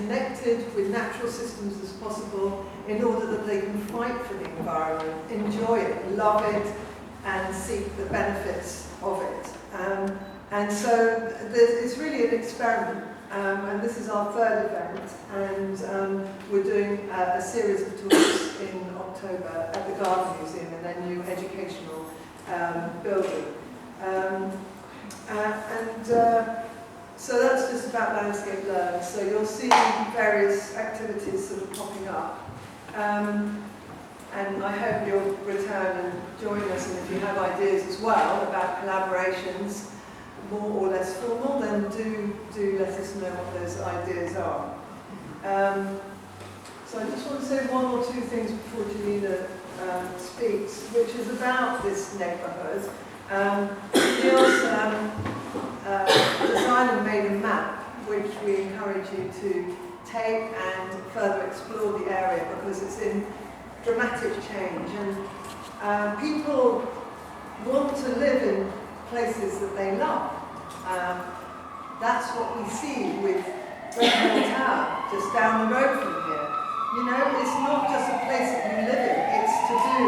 connected with natural systems as possible in order that they can fight for the environment, enjoy it, love it, and seek the benefits of it. And so it's really an experiment, and this is our third event, and we're doing a series of talks in October at the Garden Museum in their new educational building. So that's just about Landscape Learn. So you'll see various activities sort of popping up. And I hope you'll return and join us, and if you have ideas as well about collaborations, more or less formal, then do let us know what those ideas are. So I just want to say one or two things before Jelena speaks, which is about this neighbourhood. Neil's designed and made a map, which we encourage you to take and further explore the area, because it's in dramatic change, and people want to live in places that they love. That's what we see with Bekvalac Tower, just down the road from here. You know, it's not just a place that you live in, it's to do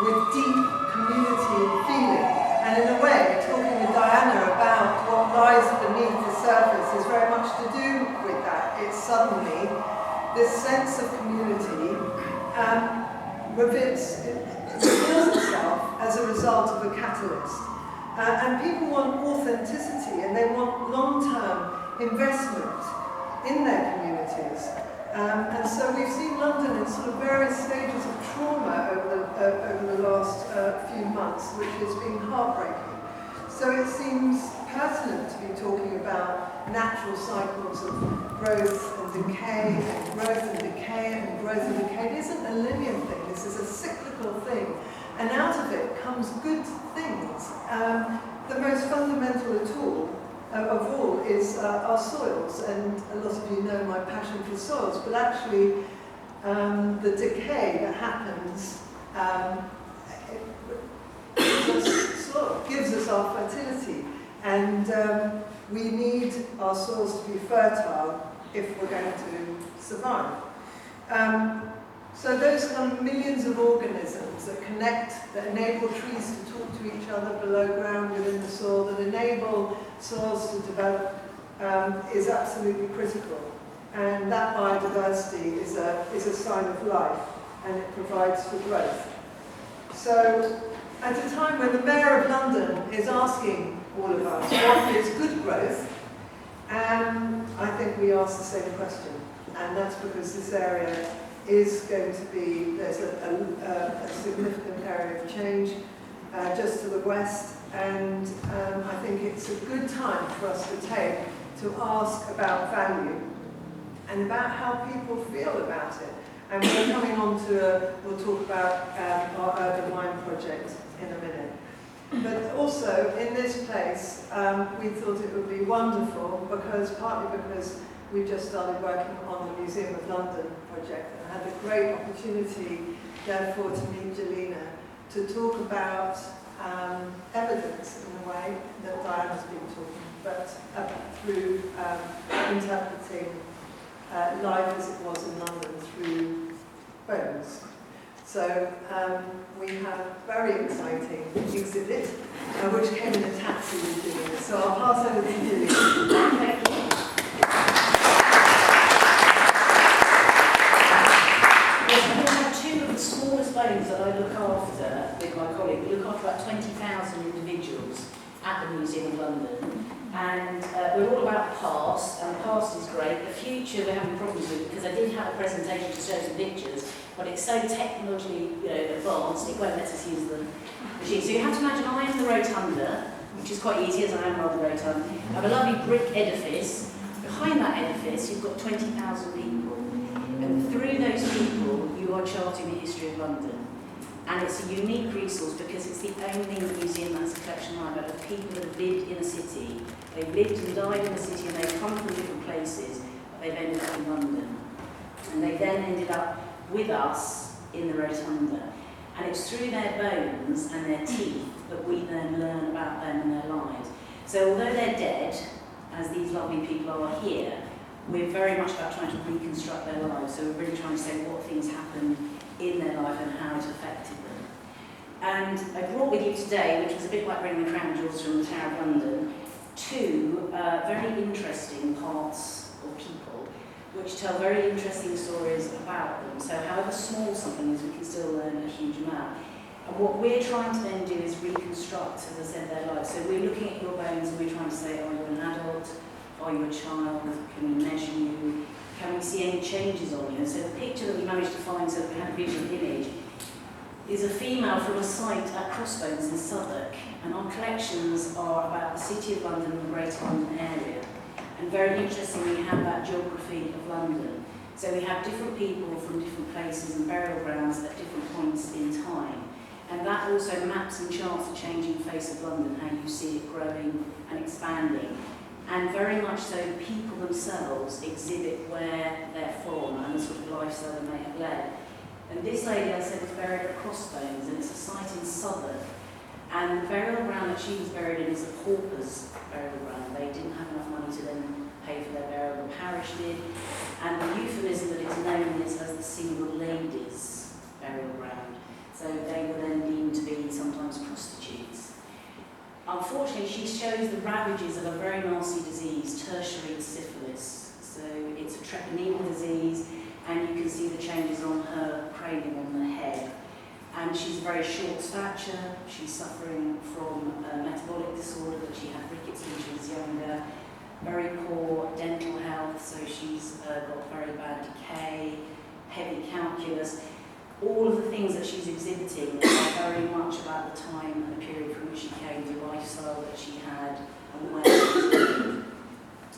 with deep community feeling. And in a way, talking with Johanna about what lies beneath the surface is very much to do with that. It's suddenly this sense of community reveals itself as a result of a catalyst. And people want authenticity, and they want long-term investment in their communities. And so we've seen London in sort of various stages of trauma over the last few months, which has been heartbreaking. So it seems pertinent to be talking about natural cycles of growth and decay, and growth and decay, and growth and decay. It isn't a linear thing, this is a cyclical thing. And out of it comes good things. The most fundamental of all is our soils, and a lot of you know my passion for soils, but actually the decay that happens gives us our fertility, and we need our soils to be fertile if we're going to survive. So those kind of millions of organisms that connect, that enable trees to talk to each other below ground within the soil, that enable soils to develop, is absolutely critical. And that biodiversity is a sign of life, and it provides for growth. So at a time when the Mayor of London is asking all of us what is good growth, I think we ask the same question. And that's because this area is going to be, there's a significant area of change just to the west, and I think it's a good time for us to take to ask about value and about how people feel about it. And we're coming on to, we'll talk about our urban wine project in a minute. But also in this place, we thought it would be wonderful, partly because we just started working on the Museum of London project, and I had a great opportunity, therefore, to meet Jelena to talk about evidence in the way that Diana's been talking, but through interpreting life as it was in London through bones. So we have a very exciting exhibit, which came in a taxi with Gibbons. So I'll pass over to Jelena. Thank you. Bones that I look after with my colleague. We look after about 20,000 individuals at the Museum of London, and we're all about the past, and the past is great. The future we're having problems with, because I did have a presentation to show some pictures, but it's so technologically advanced, it won't let us use the machine. So you have to imagine I am the rotunda, which is quite easy as I am rather rotund. I have a lovely brick edifice. Behind that edifice you've got 20,000 people, and through those people you are charting the history of London. And it's a unique resource because it's the only museum that has a collection like that of people that have lived in a city. They've lived and died in a city, and they've come from different places, but they've ended up in London. And they then ended up with us in the rotunda. And it's through their bones and their teeth that we then learn about them and their lives. So although they're dead, as these lovely people are here, we're very much about trying to reconstruct their lives. So we're really trying to say what things happened in their life and how it affected them. And I brought with you today, which was a bit like bringing the crown jewels from the Tower of London, two very interesting parts of people, which tell very interesting stories about them. So however small something is, we can still learn a huge amount. And what we're trying to then do is reconstruct, as I said, their lives. So we're looking at your bones and we're trying to say, are you an adult? Are you a child? Can we measure you? Can we see any changes on you? And so the picture that we managed to find, so that we had a visual image, is a female from a site at Crossbones in Southwark. And our collections are about the City of London and the Greater London area. And very interestingly, we have that geography of London. So we have different people from different places and burial grounds at different points in time. And that also maps and charts the changing face of London, how you see it growing and expanding. And very much so, people themselves exhibit where they're from and the sort of lifestyle they may have led. And this lady, I said, was buried at Crossbones, and it's a site in Southwark. And the burial ground that she was buried in is a pauper's burial ground. They didn't have enough money to then pay for their burial, the parish did. And the euphemism that it's known is as the single ladies' burial ground. So they were then deemed to be sometimes prostitutes. Unfortunately, she shows the ravages of a very nasty disease, tertiary syphilis. So it's a treponema disease, and you can see the changes on her cranium, on the head. And she's very short stature, she's suffering from a metabolic disorder, that she had rickets when she was younger, very poor dental health, so she's got very bad decay, heavy calculus. All of the things that she's exhibiting are very much about the time and the period from which she came, the lifestyle that she had, and where she was living.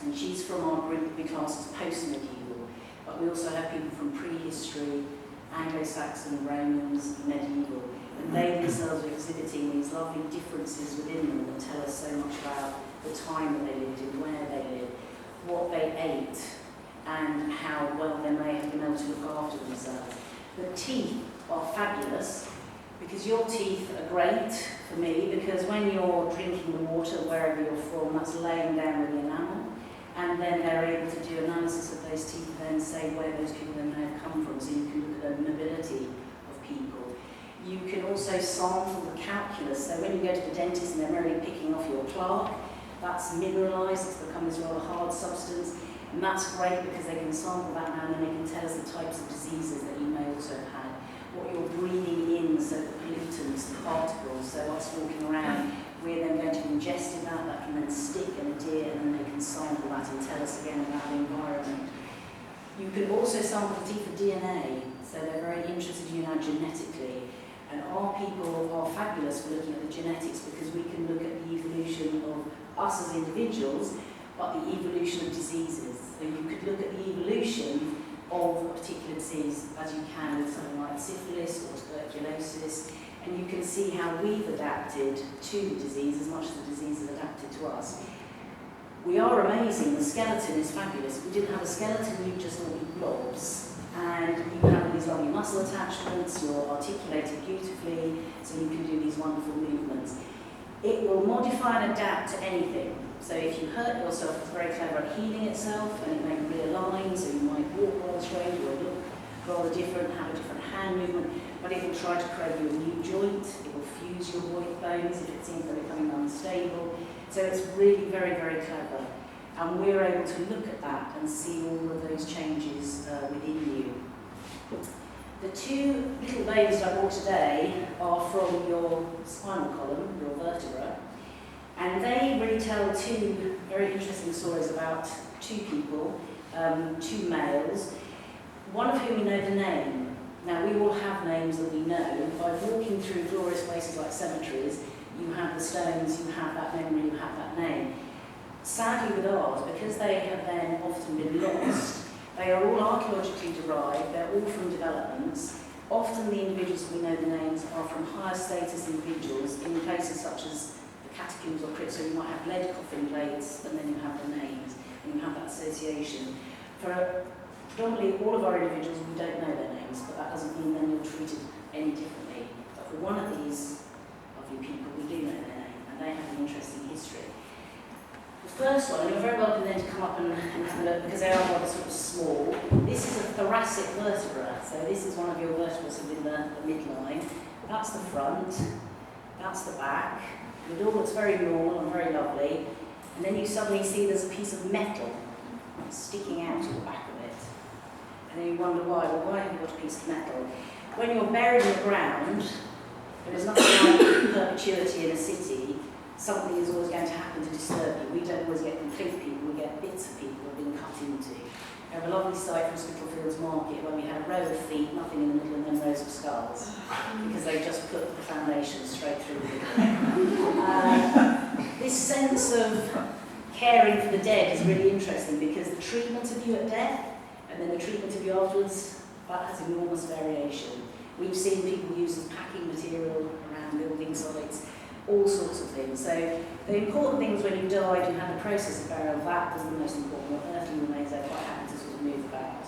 And she's from our group we class as post-medieval, but we also have people from prehistory, Anglo-Saxon, Romans, medieval, and they themselves are exhibiting these lovely differences within them that tell us so much about the time that they lived in, where they lived, what they ate, and how well they may have been able to look after themselves. The teeth are fabulous, because your teeth are great for me, because when you're drinking the water wherever you're from, that's laying down with the enamel, and then they're able to do analysis of those teeth and then say where those people then may have come from, so you can look at the mobility of people. You can also sample the calculus, so when you go to the dentist and they're merely picking off your plaque, that's mineralised, it's become this rather hard substance, and that's great because they can sample that now and then they can tell us the types of diseases that you may also have had, what you're breathing in, so the pollutants, the particles, so us walking around, we're then going to ingest that, that can then stick and adhere, and then they can sample that and tell us again about the environment. You can also sample the teeth for DNA, so they're very interested in you now genetically. And our people are fabulous for looking at the genetics, because we can look at the evolution of us as individuals, but the evolution of diseases. So you could look at the evolution of a particular disease as you can with something like syphilis or tuberculosis, and you can see how we've adapted to the disease as much as the disease has adapted to us. We are amazing. The skeleton is fabulous. If we didn't have a skeleton, you'd just all be blobs. And you have all these lovely muscle attachments, you're articulated beautifully, so you can do these wonderful movements. It will modify and adapt to anything. So if you hurt yourself, it's very clever at healing itself, and it may realign, so you might walk rather strange or look rather different, have a different hand movement, but it will try to create you a new joint, it will fuse your bones if it seems they're becoming unstable. So it's really very, very clever. And we're able to look at that and see all of those changes within you. The two little babies I brought today are from your spinal column, your vertebra, and they really tell two very interesting stories about two people, two males, one of whom we know the name. Now, we all have names that we know. By walking through glorious places like cemeteries, you have the stones, you have that memory, you have that name. Sadly with ours, because they have then often been lost, they are all archaeologically derived, they're all from developments. Often the individuals we know the names are from higher status individuals in places such as the catacombs or crypts, so you might have lead coffin plates and then you have the names and you have that association. For predominantly all of our individuals, we don't know their names, but that doesn't mean then you're treated any differently. But for one of these lovely people, we do know their name, and they have an interesting history. The The first one, and you're very welcome then to come up and have a look because they are rather sort of small. This is a thoracic vertebra, so this is one of your vertebrae within the midline. That's the front, that's the back. It all looks very normal and very lovely. And then you suddenly see there's a piece of metal sticking out of the back of it. And then you wonder why. Well, why have you got a piece of metal? When you're buried in the ground, there is nothing like perpetuity in a city. Something is always going to happen to disturb you. We don't always get complete people, we get bits of people who are being cut into. We have a lovely site from Spitalfields Market where we had a row of feet, nothing in the middle, and then rows of skulls, because they just put the foundation straight through the middle. This sense of caring for the dead is really interesting because the treatment of you at death and then the treatment of you afterwards, that has enormous variation. We've seen people used as packing material around building sites, all sorts of things. So the important thing was when you died, you had the process of burial. That was the most important. What earthly remains, they're quite happy to sort of move about.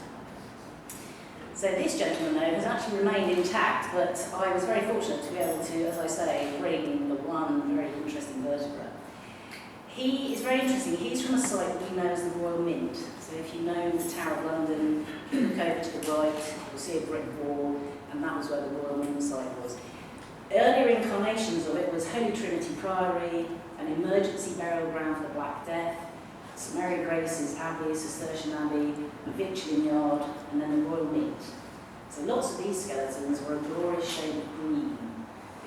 So this gentleman, though, has actually remained intact, but I was very fortunate to be able to, as I say, bring the one very interesting vertebra. He is very interesting. He's from a site that we know as the Royal Mint. So if you know the Tower of London, you look over to the right, you'll see a brick wall, and that was where the Royal Mint site was. Earlier incarnations of it was Holy Trinity Priory, an emergency burial ground for the Black Death, St Mary Grace's Abbey, Cistercian Abbey, a victualling yard, and then the Royal Mint. So lots of these skeletons were a glorious shade of green,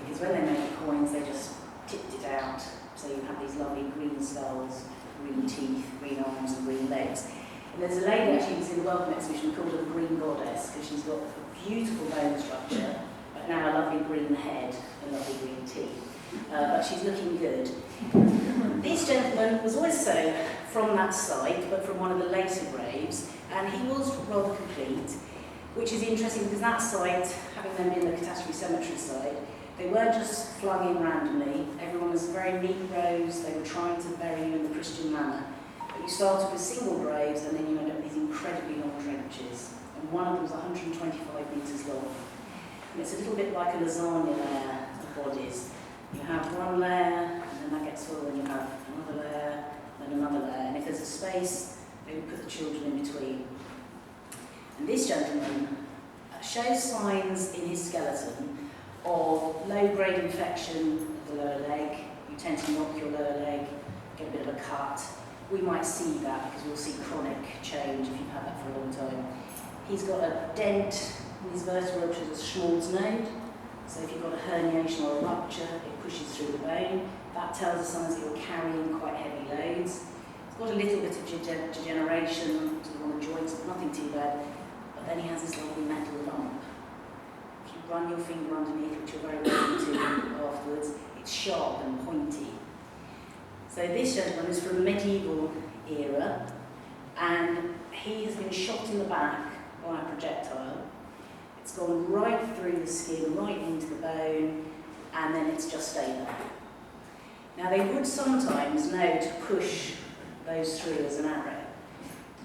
because when they made the coins, they just tipped it out. So you have these lovely green skulls, green teeth, green arms, and green legs. And there's a lady actually who's in the Welcome exhibition called her the Green Goddess, because she's got a beautiful bone structure, but now a lovely green head and lovely green teeth. But she's looking good. This gentleman was also from that site, but from one of the later graves, and he was rather complete, which is interesting because that site, having them been the catastrophe cemetery site, they weren't just flung in randomly. Everyone was very neat rows. They were trying to bury you in the Christian manner. But you started with single graves, and then you end up with these incredibly long trenches. And one of them was 125 metres long. And it's a little bit like a lasagna layer of bodies. You have one layer, and then that gets full, and you have another layer, then another layer. And if there's a space, they would put the children in between. And this gentleman shows signs in his skeleton of low-grade infection of the lower leg. You tend to knock your lower leg, get a bit of a cut. We might see that because we'll see chronic change if you've had that for a long time. He's got a dent in his vertebra, which is a Schmall's node. So if you've got a herniation or a rupture, it pushes through the bone. That tells us sometimes that you're carrying quite heavy loads. He's got a little bit of degeneration sort of on the joints, but nothing too bad. But then he has this lovely metal lump. If you run your finger underneath, which you're very welcome to afterwards, it's sharp and pointy. So this gentleman is from the medieval era, and he has been shot in the back by a projectile. It's gone right through the skin, right into the bone, and then it's just stayed there. Now they would sometimes know to push those through as an arrow,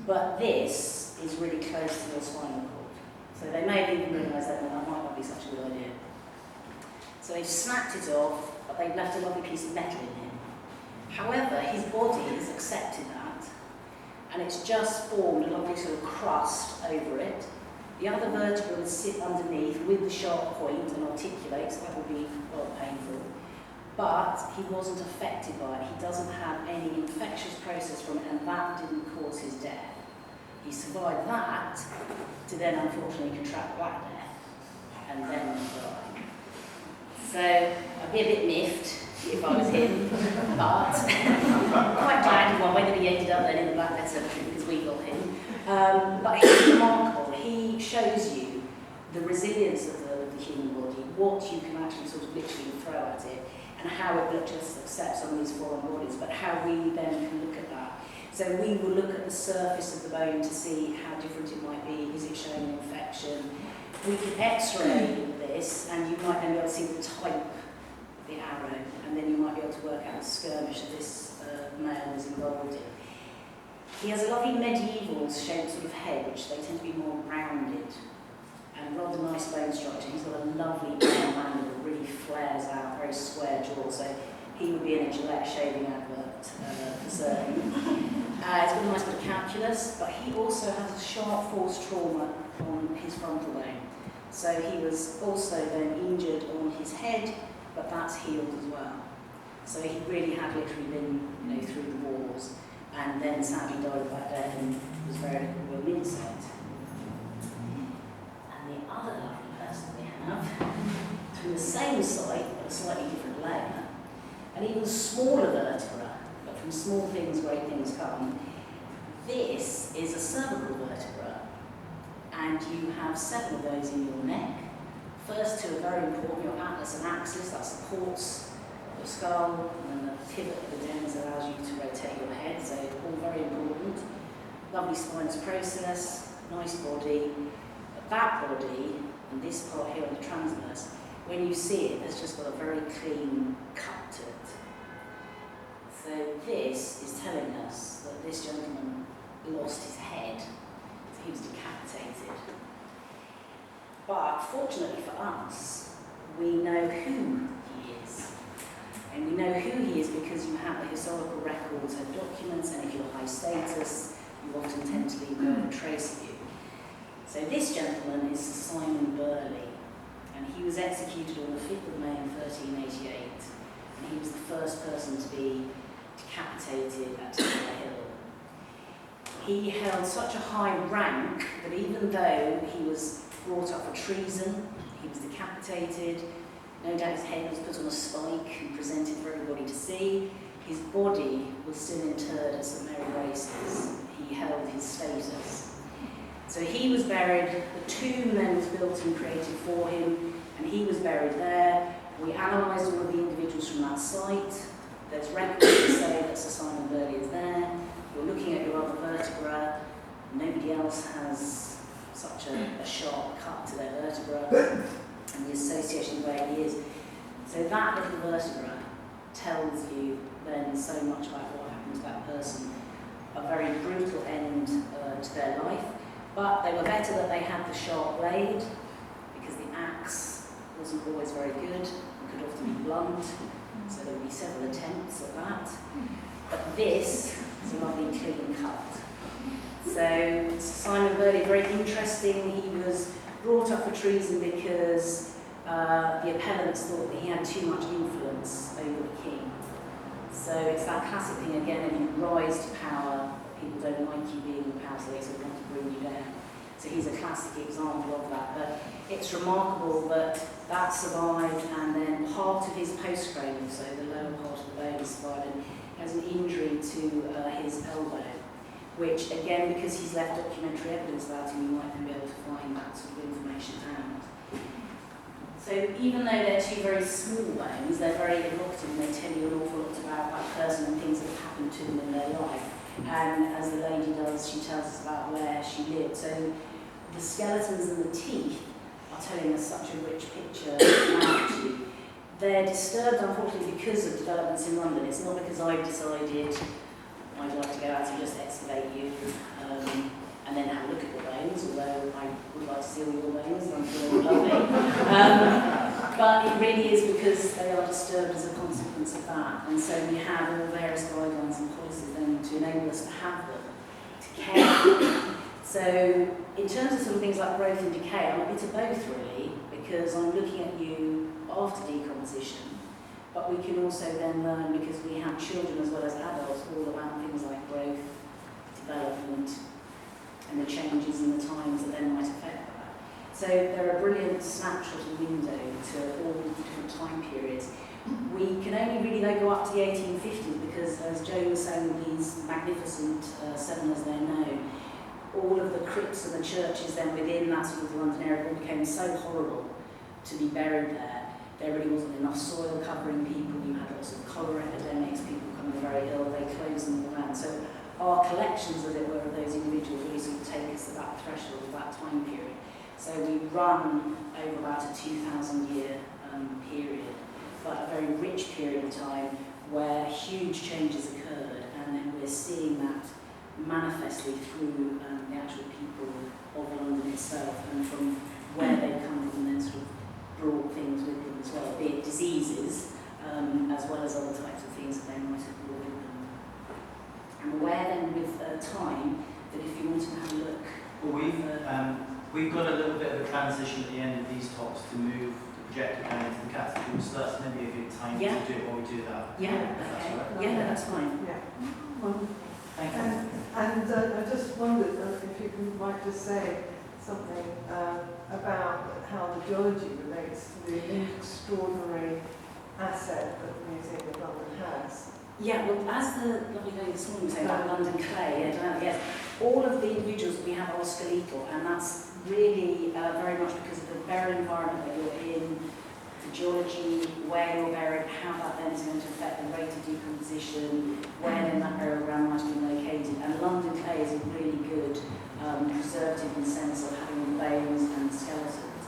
but this is really close to your spinal cord. So they may have even realised that might not be such a good idea. So they've snapped it off, but they've left a lovely piece of metal in him. However, his body has accepted that, and it's just formed a lovely sort of crust over it. The other vertebra would sit underneath with the sharp point and articulate, so that would be rather painful. But he wasn't affected by it. He doesn't have any infectious process from it, and that didn't cause his death. He survived that to then unfortunately contract Black Death and then die. So I'd be a bit miffed if I was him, but quite glad he won, whether he ended up then in the Black Death Cemetery because we got him. But he's remarkable. He shows you the resilience of the human body, what you can actually sort of literally throw at it, and how it will just accept some of these foreign bodies, but how we then can look at that. So we will look at the surface of the bone to see how different it might be. Is it showing an infection? We can x-ray this, and you might then be able to see the type of the arrow, and then you might be able to work out the skirmish that this male was involved in. He has a lovely medieval shaped sort of head, which they tend to be more rounded, and rather nice bone structure. He's got a lovely brown mandible that really flares out, very square jaw, so he would be in a Gillette shaving advert. concern. He's got a nice bit of calculus, but he also has a sharp force trauma on his frontal bone. So he was also then injured on his head, but that's healed as well. So he really had literally been, through the wars, and then sadly died of that death and was buried at the Royal Mincemetery. And the other lovely person we have, from the same site, but a slightly different layer, an even smaller vertebra, but from small things great things come. This is a cervical vertebra, and you have 7 of those in your neck. First 2 are very important, your atlas and axis, that supports your skull, and then the pivot of the dens allows you to rotate your head, so all very important. Lovely spinous process, nice body. But that body, and this part here on the transverse, when you see it, there's just got a very clean cut to it. So this is telling us that this gentleman lost his head, so he was decapitated. But fortunately for us, we know who he is. And we know who he is because you have the historical records and documents, and if you're high status, you often tend to leave no trace of you. So this gentleman is Sir Simon Burley, and he was executed on the 5th of May in 1388, and he was the first person to be decapitated at Tower Hill. He held such a high rank that even though he was brought up for treason, he was decapitated, no doubt his head was put on a spike and presented for everybody to see, his body was still interred at St Mary Grace's. He held his status. So he was buried, the tomb then was built and created for him, and he was buried there. We analysed all of the individuals from that site. There's records to say that Sir Simon Burley is there. You're looking at your other vertebra. Nobody else has such a sharp cut to their vertebra, and the association where he is. So that little vertebra tells you then so much about what happened to that person. A very brutal end to their life, but they were better that they had the sharp blade, because the axe wasn't always very good, it could often be blunt, so there would be several attempts at that. But this is a lovely clean cut. So Simon Burley, very interesting. He was brought up for treason because the appellants thought that he had too much influence over the king. So it's that classic thing again, if you rise to power, people don't like you being in power, so they sort of want to bring you down. So he's a classic example of that. But it's remarkable that that survived, and then part of his postcranial, so the lower part of the bone survived, and he has an injury to his elbow, which again, because he's left documentary evidence about him, you might then be able to find that sort of information out. So even though they're 2 very small bones, they're very evocative, and they tell you an awful lot about that person and things that have happened to them in their life. And as the lady does, she tells us about where she lived. So the skeletons and the teeth are telling us such a rich picture about you. They're disturbed, unfortunately, because of developments in London. It's not because I've decided I'd like to go out and just excavate you and then have a look at the bones, although I would like to see all your bones, and I'm sure they're lovely. But it really is because they are disturbed as a consequence of that. And so we have all various guidelines and policies then to enable us to have them, to care for them. So in terms of some things like growth and decay, I'm a bit of both really, because I'm looking at you after decomposition, but we can also then learn, because we have children as well as adults, all about things like growth, development, and the changes in the times that then might affect that. So they're a brilliant snapshot and window to all the different time periods. We can only really though go up to the 1850s, because as Joe was saying, these magnificent 7 as they're known, all of the crypts and the churches then within that sort of London area became so horrible to be buried there. There really wasn't enough soil covering people, you had lots of cholera epidemics, people becoming very ill, they closed them all down. So our collections, as it were, of those individuals really sort of take us to that threshold of that time period. So we run over about a 2,000-year period, but a very rich period of time where huge changes occurred, and then we're seeing that manifestly through the actual people of London itself, and from where they've come from, then sort of brought things with them as well, be it diseases, as well as other types of things that they might have brought with them. But we've got a little bit of a transition at the end of these talks to move the projector down into the category, so that's maybe a good time to do it while we do that. Yeah, That's okay. all right. Yeah, that's fine. Yeah. Thank you. And I just wondered if you might just say something about how the geology relates to the extraordinary asset that the Museum of London has. Yeah, well, as the lovely lady this morning was saying about London clay, yes, all of the individuals that we have are skeletal, and that's really very much because of the very environment that you're in, the geology, where you're buried, how that then is going to affect the rate of decomposition, where then that burial ground might have been located. And London clay is a really good preservative in the sense of having the bones and the skeletons.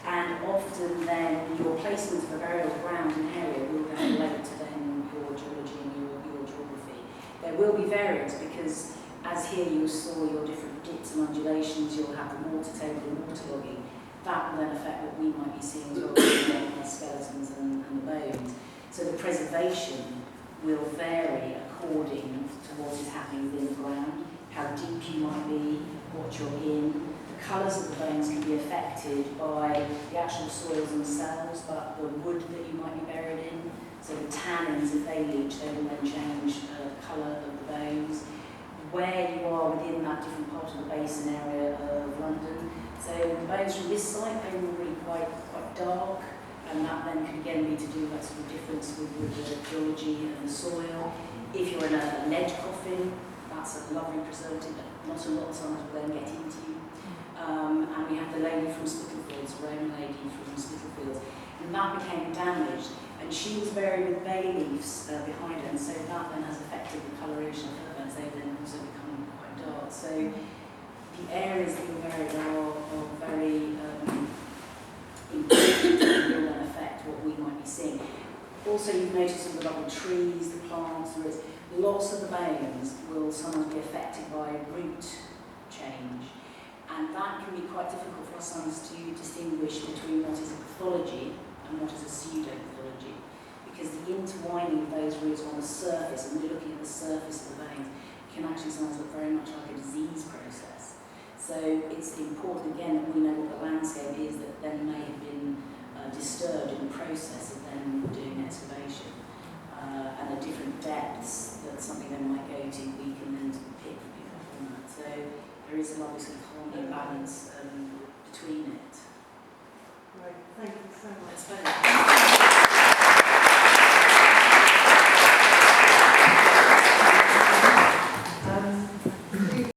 And often then your placement of a burial ground and area will then relate to then your geology and your geography. There will be variants because as here you saw your different dips and undulations, you'll have the water table and water logging. That will then affect what we might be seeing as well, the skeletons and the bones. So the preservation will vary according to what is happening within the ground, how deep you might be, what you're in. The colours of the bones can be affected by the actual soils themselves, but the wood that you might be buried in. So the tannins, if they leach, they will then change the colour of the bones. Where you are within that different part of the basin area of London. So the bones from this site, they were really quite dark, and that then could again be to do with that sort of difference with the geology and the soil. If you're in a lead coffin, that's a lovely preservative that not a lot of times will then get into you. And we have the lady from Spitalfields, Roman lady from Spitalfields, and that became damaged, and she was buried with bay leaves behind her, and so that then has affected the coloration of her bones. They then also become quite dark. So the areas that you're buried are very important and will then affect what we might be seeing. Also, you've noticed some of the lovely trees, the plants, there is lots of the bones will sometimes be affected by root change. And that can be quite difficult for us sometimes to distinguish between what is a pathology and what is a pseudo-pathology. Because the intertwining of those roots on the surface, and we're looking at the surface of the veins, can actually sometimes look very much like a disease process. So it's important again that we know what the landscape is that then may have been disturbed in the process of then doing excavation. And the different depths that something then might go to, we can then pick up on that. So there is a lovely sort of harmony and balance between it. Right, thank you so much. That's